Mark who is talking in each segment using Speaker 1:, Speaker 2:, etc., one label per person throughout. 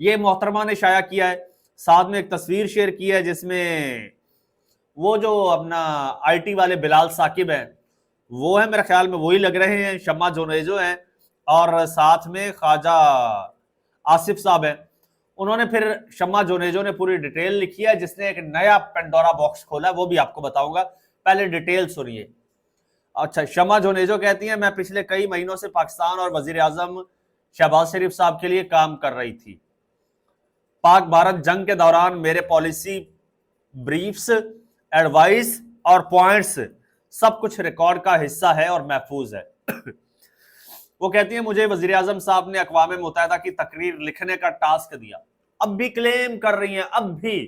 Speaker 1: یہ محترمہ نے شائع کیا ہے. ساتھ میں ایک تصویر شیئر کی ہے جس میں وہ جو اپنا آئی ٹی والے بلال ثاقب ہیں وہ ہیں، میرے خیال میں وہی لگ رہے ہیں، شمع جونیجو ہیں، اور ساتھ میں خواجہ آصف صاحب ہیں. انہوں نے پھر شمع جونیجو نے پوری ڈیٹیل لکھی ہے، جس نے ایک نیا پینڈورا باکس کھولا ہے، وہ بھی آپ کو بتاؤں گا. پہلے ڈیٹیل سنیے. اچھا، شمع جونیجو کہتی ہیں میں پچھلے کئی مہینوں سے پاکستان اور وزیر اعظم شہباز شریف صاحب کے لیے کام کر رہی تھی. پاک بھارت جنگ کے دوران میرے پالیسی بریفز، ایڈوائز اور پوائنٹس سب کچھ ریکارڈ کا حصہ ہے اور محفوظ ہے. وہ کہتی ہیں مجھے وزیر اعظم صاحب نے اقوام متحدہ کی تقریر لکھنے کا ٹاسک دیا. اب بھی کلیم کر رہی ہیں، اب بھی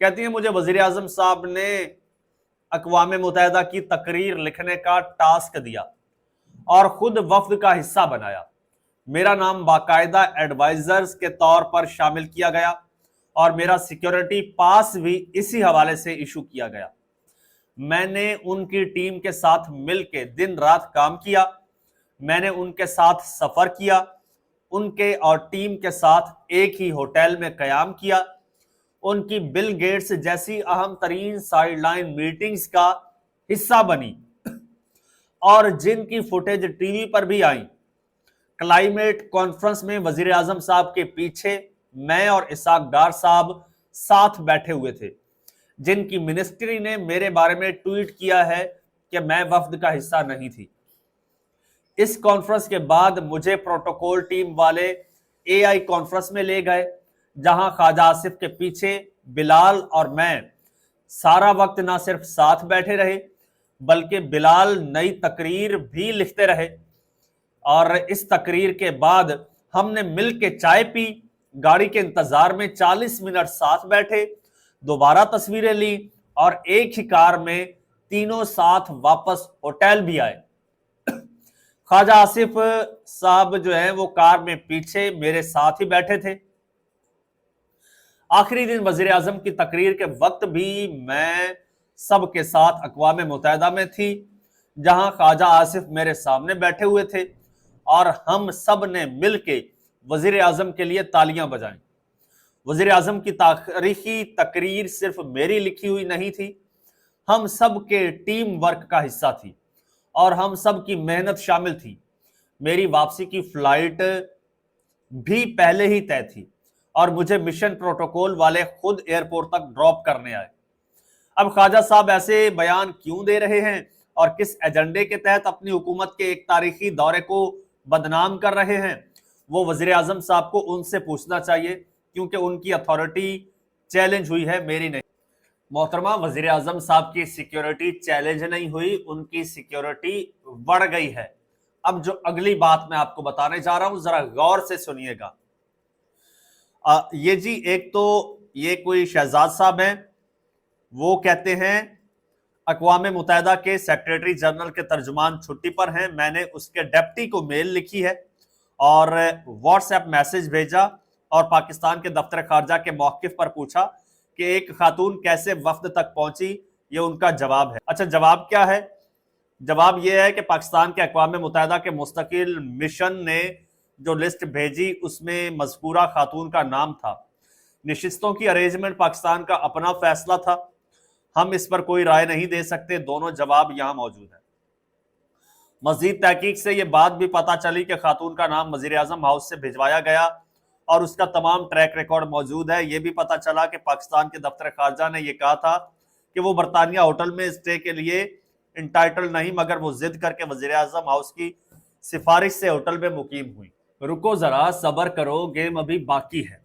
Speaker 1: کہتی ہیں مجھے وزیر اعظم صاحب نے اقوام متحدہ کی تقریر لکھنے کا ٹاسک دیا اور خود وفد کا حصہ بنایا. میرا نام باقاعدہ ایڈوائزرز کے طور پر شامل کیا گیا اور میرا سیکیورٹی پاس بھی اسی حوالے سے ایشو کیا گیا. میں نے ان کی ٹیم کے ساتھ مل کے دن رات کام کیا. میں نے ان کے ساتھ سفر کیا، ان کے اور ٹیم کے ساتھ ایک ہی ہوٹل میں قیام کیا. ان کی بل گیٹس جیسی اہم ترین سائیڈ لائن میٹنگز کا حصہ بنی اور جن کی فوٹیج ٹی وی پر بھی آئیں. کلائمیٹ کانفرنس میں وزیر اعظم صاحب کے پیچھے میں اور اسحاق ڈار صاحب ساتھ بیٹھے ہوئے تھے، جن کی منسٹری نے میرے بارے میں ٹویٹ کیا ہے کہ میں وفد کا حصہ نہیں تھی. اس کانفرنس کے بعد مجھے پروٹوکول ٹیم والے اے آئی کانفرنس میں لے گئے، جہاں خواجہ آصف کے پیچھے بلال اور میں سارا وقت نہ صرف ساتھ بیٹھے رہے بلکہ بلال نئی تقریر بھی لکھتے رہے. اور اس تقریر کے بعد ہم نے مل کے چائے پی، گاڑی کے انتظار میں 40 منٹ ساتھ بیٹھے، دوبارہ تصویریں لی اور ایک ہی کار میں تینوں ساتھ واپس ہوٹل بھی آئے. خواجہ آصف صاحب جو ہیں وہ کار میں پیچھے میرے ساتھ ہی بیٹھے تھے. آخری دن وزیر اعظم کی تقریر کے وقت بھی میں سب کے ساتھ اقوام متحدہ میں تھی، جہاں خواجہ آصف میرے سامنے بیٹھے ہوئے تھے اور ہم سب نے مل کے وزیر اعظم کے لیے تالیاں بجائیں. وزیر اعظم کی تاریخی تقریر صرف میری لکھی ہوئی نہیں تھی، ہم سب کے ٹیم ورک کا حصہ تھی اور ہم سب کی محنت شامل تھی. میری واپسی کی فلائٹ بھی پہلے ہی طے تھی اور مجھے مشن پروٹوکول والے خود ایئرپورٹ تک ڈراپ کرنے آئے. اب خواجہ صاحب ایسے بیان کیوں دے رہے ہیں اور کس ایجنڈے کے تحت اپنی حکومت کے ایک تاریخی دورے کو بدنام کر رہے ہیں، وہ وزیر اعظم صاحب کو ان سے پوچھنا چاہیے، کیونکہ ان کی اتھارٹی چیلنج ہوئی ہے، میری نہیں. محترمہ، وزیر اعظم صاحب کی سیکیورٹی چیلنج نہیں ہوئی، ان کی سیکیورٹی بڑھ گئی ہے. اب جو اگلی بات میں آپ کو بتانے جا رہا ہوں ذرا غور سے سنیے گا. یہ جی ایک تو یہ کوئی شہزاد صاحب ہیں، وہ کہتے ہیں اقوام متحدہ کے سیکریٹری جنرل کے ترجمان چھٹی پر ہیں. میں نے اس کے ڈیپٹی کو میل لکھی ہے اور واٹس ایپ میسج بھیجا اور پاکستان کے دفتر خارجہ کے موقف پر پوچھا کہ ایک خاتون کیسے وفد تک پہنچی. یہ ان کا جواب ہے. اچھا، جواب کیا ہے؟ جواب یہ ہے کہ پاکستان کے اقوام متحدہ کے مستقل مشن نے جو لسٹ بھیجی اس میں مذکورہ خاتون کا نام تھا. نشستوں کی ارینجمنٹ پاکستان کا اپنا فیصلہ تھا، ہم اس پر کوئی رائے نہیں دے سکتے. دونوں جواب یہاں موجود ہیں. مزید تحقیق سے یہ بات بھی پتہ چلی کہ خاتون کا نام وزیر اعظم ہاؤس سے بھجوایا گیا اور اس کا تمام ٹریک ریکارڈ موجود ہے. یہ بھی پتہ چلا کہ پاکستان کے دفتر خارجہ نے یہ کہا تھا کہ وہ برطانیہ ہوٹل میں اسٹے کے لیے انٹائٹل نہیں، مگر وہ ضد کر کے وزیر اعظم ہاؤس کی سفارش سے ہوٹل میں مقیم ہوئی. رکو ذرا، صبر کرو، گیم ابھی باقی ہے.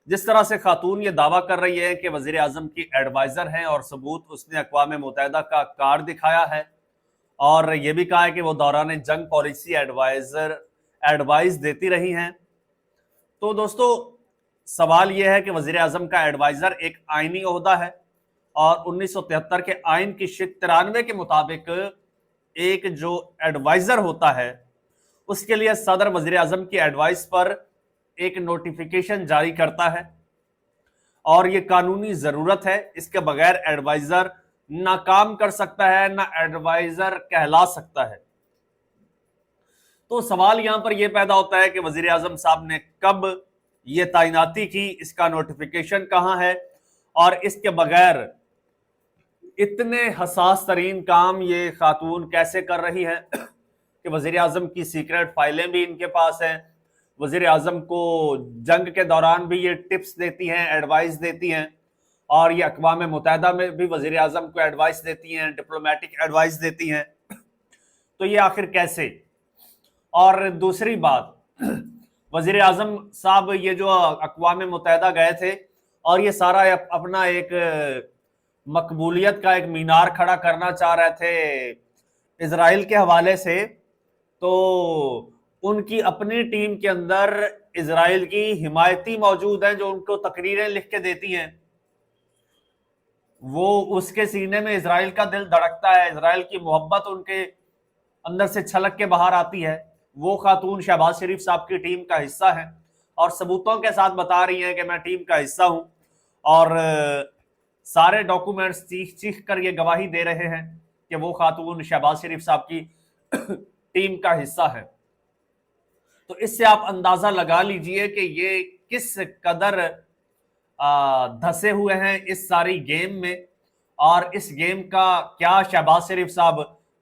Speaker 1: جس طرح سے خاتون یہ دعویٰ کر رہی ہے کہ وزیر اعظم کی ایڈوائزر ہیں اور ثبوت اس نے اقوام متحدہ کا کارڈ دکھایا ہے اور یہ بھی کہا ہے کہ وہ دوران جنگ پالیسی ایڈوائز دیتی رہی ہیں، تو دوستو سوال یہ ہے کہ وزیر اعظم کا ایڈوائزر ایک آئینی عہدہ ہے اور 1973 کے آئین کی شق 93 کے مطابق ایک جو ایڈوائزر ہوتا ہے اس کے لیے صدر وزیر اعظم کی ایڈوائس پر ایک نوٹیفیکیشن جاری کرتا ہے اور یہ قانونی ضرورت ہے. اس کے بغیر ایڈوائزر نہ کام کر سکتا ہے نہ ایڈوائزر کہلا سکتا ہے. تو سوال یہاں پر یہ پیدا ہوتا ہے کہ وزیر اعظم صاحب نے کب یہ تعیناتی کی، اس کا نوٹیفیکیشن کہاں ہے، اور اس کے بغیر اتنے حساس ترین کام یہ خاتون کیسے کر رہی ہے کہ وزیر اعظم کی سیکرٹ فائلیں بھی ان کے پاس ہیں، وزیر اعظم کو جنگ کے دوران بھی یہ ٹپس دیتی ہیں، ایڈوائز دیتی ہیں، اور یہ اقوام متحدہ میں بھی وزیر اعظم کو ایڈوائز دیتی ہیں، ڈپلومیٹک ایڈوائز دیتی ہیں. تو یہ آخر کیسے؟ اور دوسری بات، وزیر اعظم صاحب یہ جو اقوام متحدہ گئے تھے اور یہ سارا اپنا ایک مقبولیت کا ایک مینار کھڑا کرنا چاہ رہے تھے اسرائیل کے حوالے سے، تو ان کی اپنی ٹیم کے اندر اسرائیل کی حمایتی موجود ہیں جو ان کو تقریریں لکھ کے دیتی ہیں. وہ اس کے سینے میں اسرائیل کا دل دھڑکتا ہے، اسرائیل کی محبت ان کے اندر سے چھلک کے باہر آتی ہے. وہ خاتون شہباز شریف صاحب کی ٹیم کا حصہ ہیں اور ثبوتوں کے ساتھ بتا رہی ہیں کہ میں ٹیم کا حصہ ہوں، اور سارے ڈاکومنٹس چیخ کر یہ گواہی دے رہے ہیں کہ وہ خاتون شہباز شریف صاحب کی ٹیم کا حصہ ہے. تو اس سے آپ اندازہ لگا لیجئے کہ یہ کس قدر دھسے ہوئے ہیں اس ساری گیم میں، اور اس گیم کا کیا شہباز شریف صاحب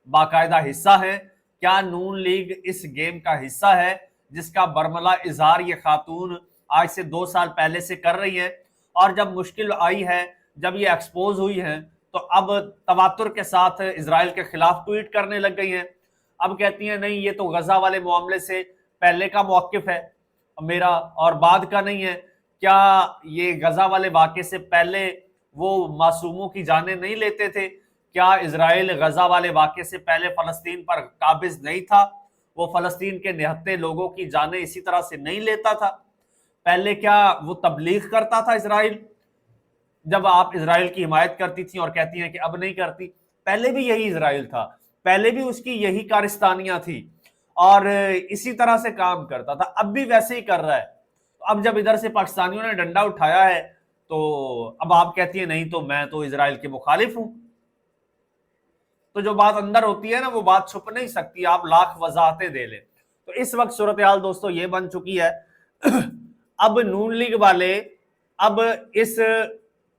Speaker 1: باقاعدہ حصہ ہیں، کیا نون لیگ اس گیم کا حصہ ہے جس کا برملا اظہار یہ خاتون آج سے 2 سال پہلے سے کر رہی ہیں. اور جب مشکل آئی ہے، جب یہ ایکسپوز ہوئی ہیں، تو اب تواتر کے ساتھ اسرائیل کے خلاف ٹویٹ کرنے لگ گئی ہیں. اب کہتی ہیں نہیں، یہ تو غزہ والے معاملے سے پہلے کا موقف ہے میرا اور بعد کا نہیں ہے. کیا یہ غزہ والے واقعے سے پہلے وہ معصوموں کی جانیں نہیں لیتے تھے؟ کیا اسرائیل غزہ والے واقعے سے پہلے فلسطین پر قابض نہیں تھا؟ وہ فلسطین کے نہتے لوگوں کی جانیں اسی طرح سے نہیں لیتا تھا؟ پہلے کیا وہ تبلیغ کرتا تھا اسرائیل؟ جب آپ اسرائیل کی حمایت کرتی تھیں اور کہتی ہیں کہ اب نہیں کرتی، پہلے بھی یہی اسرائیل تھا، پہلے بھی اس کی یہی کارستانیاں تھی اور اسی طرح سے کام کرتا تھا، اب بھی ویسے ہی کر رہا ہے. اب جب ادھر سے پاکستانیوں نے ڈنڈا اٹھایا ہے تو اب آپ کہتی ہیں نہیں، تو میں تو اسرائیل کے مخالف ہوں. تو جو بات اندر ہوتی ہے نا، وہ بات چھپ نہیں سکتی، آپ لاکھ وضاحتیں دے لیں. تو اس وقت صورتحال دوستو یہ بن چکی ہے، اب نون لیگ والے اب اس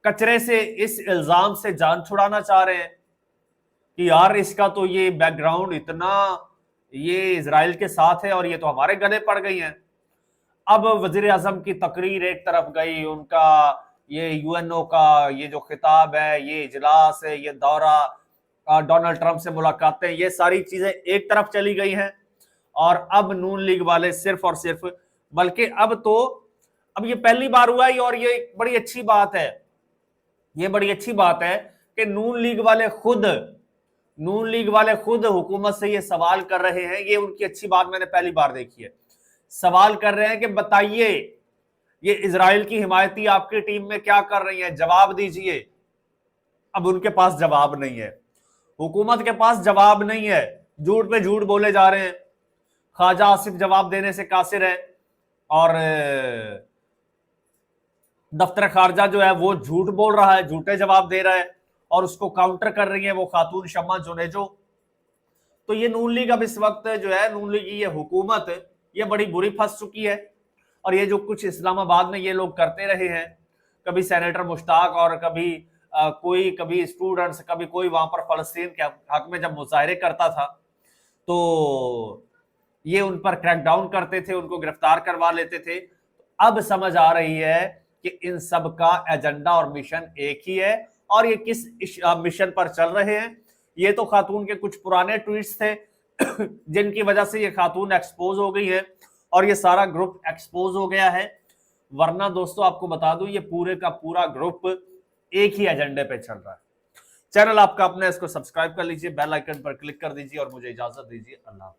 Speaker 1: کچرے سے، اس الزام سے جان چھڑانا چاہ رہے ہیں کہ یار اس کا تو یہ بیک گراؤنڈ اتنا یہ اسرائیل کے ساتھ ہے اور یہ تو ہمارے گلے پڑ گئی ہیں. اب وزیر اعظم کی تقریر ایک طرف گئی، ان کا یہ یو این او کا یہ جو خطاب ہے، یہ اجلاس ہے، یہ دورہ، ڈونلڈ ٹرمپ سے ملاقاتیں، یہ ساری چیزیں ایک طرف چلی گئی ہیں. اور اب نون لیگ والے صرف اور صرف، بلکہ اب یہ پہلی بار ہوا ہے، اور یہ بڑی اچھی بات ہے، یہ بڑی اچھی بات ہے کہ نون لیگ والے خود حکومت سے یہ سوال کر رہے ہیں. یہ ان کی اچھی بات میں نے پہلی بار دیکھی ہے. سوال کر رہے ہیں کہ بتائیے یہ اسرائیل کی حمایتی آپ کی ٹیم میں کیا کر رہی ہیں، جواب دیجئے. اب ان کے پاس جواب نہیں ہے، حکومت کے پاس جواب نہیں ہے، جھوٹ پہ جھوٹ بولے جا رہے ہیں. خواجہ آصف جواب دینے سے قاصر ہے، اور دفتر خارجہ جو ہے وہ جھوٹ بول رہا ہے، جھوٹے جواب دے رہا ہے، اور اس کو کاؤنٹر کر رہی ہیں وہ خاتون شمع جونیجو. تو یہ نون لیگ اب اس وقت جو ہے، نون لیگ کی یہ حکومت یہ بڑی بری پھنس چکی ہے. اور یہ جو کچھ اسلام آباد میں یہ لوگ کرتے رہے ہیں، کبھی سینیٹر مشتاق اور کبھی اسٹوڈنٹس، کبھی کوئی وہاں پر فلسطین کے حق میں جب مظاہرے کرتا تھا تو یہ ان پر کریک ڈاؤن کرتے تھے، ان کو گرفتار کروا لیتے تھے. اب سمجھ آ رہی ہے کہ ان سب کا ایجنڈا اور مشن ایک ہی ہے. اور یہ کس مشن پر چل رہے ہیں؟ یہ تو خاتون کے کچھ پرانے ٹویٹس تھے جن کی وجہ سے یہ خاتون ایکسپوز ہو گئی ہے اور یہ سارا گروپ ایکسپوز ہو گیا ہے. ورنہ دوستو آپ کو بتا دوں، یہ پورے کا پورا گروپ ایک ہی ایجنڈے پہ چل رہا ہے. چینل آپ کا اپنا، اس کو سبسکرائب کر لیجئے، بیل آئیکن پر کلک کر دیجئے اور مجھے اجازت دیجئے. اللہ حافظ.